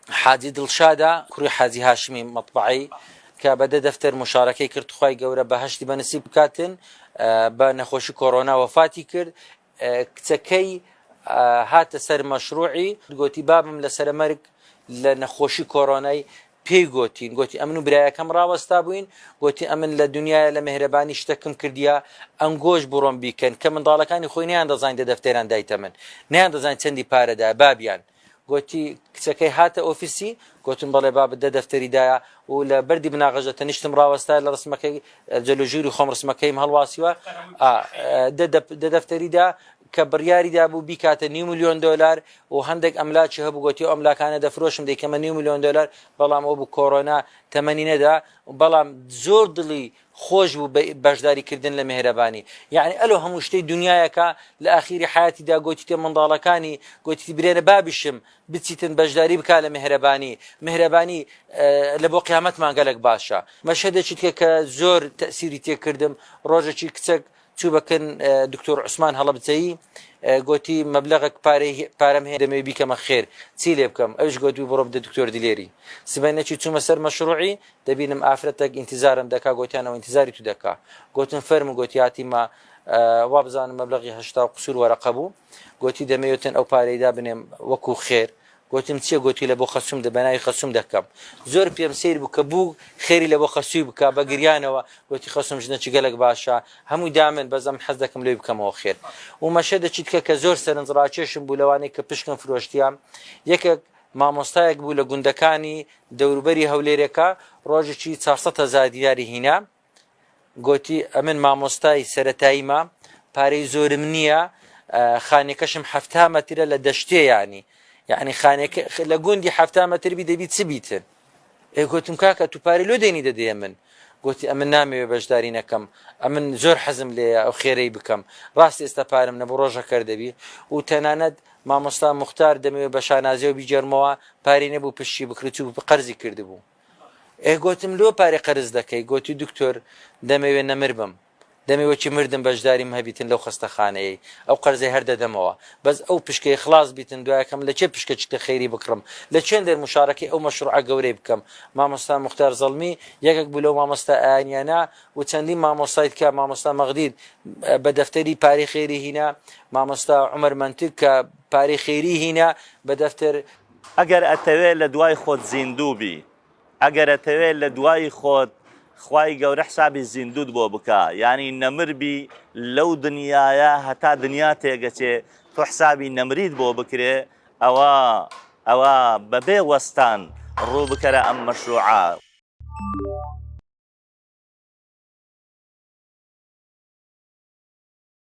حاجی دڵشادا کوڕی حاجی هاشمی مەطبعی کە بەدە دەفتەر مشارەکەی کرد خوای گەورە بەهەشتی بەنسیب بکاتن بە نەخۆشی کۆڕۆنا وەفاتی کرد کچەکەی هاتە سەر مەشروعی گوتی بابم لە سەرمەرگ لە نەخۆشی کۆڕۆنای پێی گوتی ئەمن و برایەکەم ڕاوەستا بووین گوتی ئەمن لە دنیای لە مهرەبانی شتەکەم کردیا ئەنگۆش بڕۆم بیکەن کە منداڵەکانی خۆی نیان دەزانین دە دەفتێران دایتە من نیان دەزانین چەندی پارەدا بابیان گوتی کچەکەی هاتە ئۆفیسی گوتم بەڵێ بابە دە دەفتەریدایە و لە بەردی بناغەژە تەنیشتم ڕاوەستا لە ڕسمەکەی جەلوژیری خۆم ڕسمەکەیم هەڵواسیوە دە دەفتەریدا کە بڕیاریدا بوو بیکاتە $5,000,000 و هەندێک ئەملاکی هەبوو گوتی ئەملاکانە دەفرۆشم دەیکەمە $5,000,000 بەڵام ئەو بوو کۆڕۆنا تەمەنی نەدا بەڵام زۆر دڵی خۆش بوو بەشداریکردن لە مهرەبانی یعنی ئەلۆ هەموو شتەی دنیایەکە لە ئاخیری حیاتیدا گوتیتە منداڵەکانی گوتی برێنە بابیشم بچیتن بەشداری بکا لە مهرەبانی لە بۆ قیامەتمان گەلێک باشە مەشهدێکی تکە کە زۆر تەسیری تێکردم ڕۆژێکی کچەک چوو بکەن دکتۆر عوسمان هەڵەبجەیی گوتی مەبلەغێک پارەم هەیە دەمەوێت بیکەمە خێر چی لێ بکەم ئەوش گوتی بڕۆ بدە دکتۆر دلێری سبەینەکی چوومە سەر مەشروعی دەبینم ئافرەتێک ئینتیزارم دەکا گوتیانەوە ئینتیزاری تو دەکا گوتم فەرمو گوتی هاتیمە وا بزانم مەبلەغی 80 قسوور وەرەقە بوو گوتی دەمەوێتن ئەو پارەیدا بنێم وەکو خێر گوتم چیە گوتی لە بۆ خەسووم بەناوی خەسووم دەکەم زۆر پێم سیر بوو کە بوو خێری لە بۆ خەسووی بکە بە گریانەوە گوتی خەسووم ژنەکی گەلێک باشە هەمووی دامن بەزەم حەز دەکەم لێ بکەمەوە خێر و مەشهدێکی تکە کە زۆر سەرنجڕاکێشم بوو لەوانەی کە پشکم فرۆشتیام یەکێک مامۆستایەک بوو لە گوندەکانی دەوروبەری هەولێرەکە ڕۆژێکی 400,000 دیاری هینا گوتی ئەمن مامۆستای سەرەتاییمە پارەی زۆرم نییە خانێکەشم 7 مەترە لە دەشتێ یعنی خانێک لە گوندی 7 مەتربی دەبیت چ بیتن گوتم کاکە تو پارەی لۆ دەینی دەدەیە من گوتی ئەمن نامەوێ بەشداری نەکەم ئەمن زۆر حەزم لێ ئەو خێرەی بکەم ڕاستی ئێستا پارەم نەبوو ڕۆژەکەر دەبی و تەنانەت مامۆستا موختار دەمەوێت بە شانازیە و بیجەرمەوە پارەی نەبوو پشتی بکرێت و قەرزی کردبوو گوتم لۆ پارەی قەرز دەکەی گوتی دکتۆر دەمەوێت نەمر بم دەمەوێتی مردم بەشداریم هەبیتن لەو خستەخانەیە ئەو قەرزەی هەردەدەمەوە بەس ئەو پشکەی خلاص بیتن دوایەکەم لە چێ پشکەچتە خەیری بکڕم لە چێن دەر مشارەکەی ئەو مەشروع گەورەی بکەم مامۆستا موختار زەڵمی یەکێک بوو لەو مامۆستا ئاینیانە و چەندین مامۆستایت کە مامۆستا مەغدید بە دەفتەری پارەی خێری هینا مامۆستا عومەر منتیک کە پارەی خێری هینا بە دەفتەر ئەگەر ئەتەوێت لە دوای خۆت زیندوو بی ئەگەر ئەتەوێت لە دوای خۆت خوای گەورە حسابی زیندوت بۆ بکە یعنی نەمربی لەو دنیاە هەتا دنیا تێگەچێ تۆ حسابی نەمرید بۆ بکرێ ئەوە بەبێ وەستان ڕوو بکەرە ئەم مەشروعە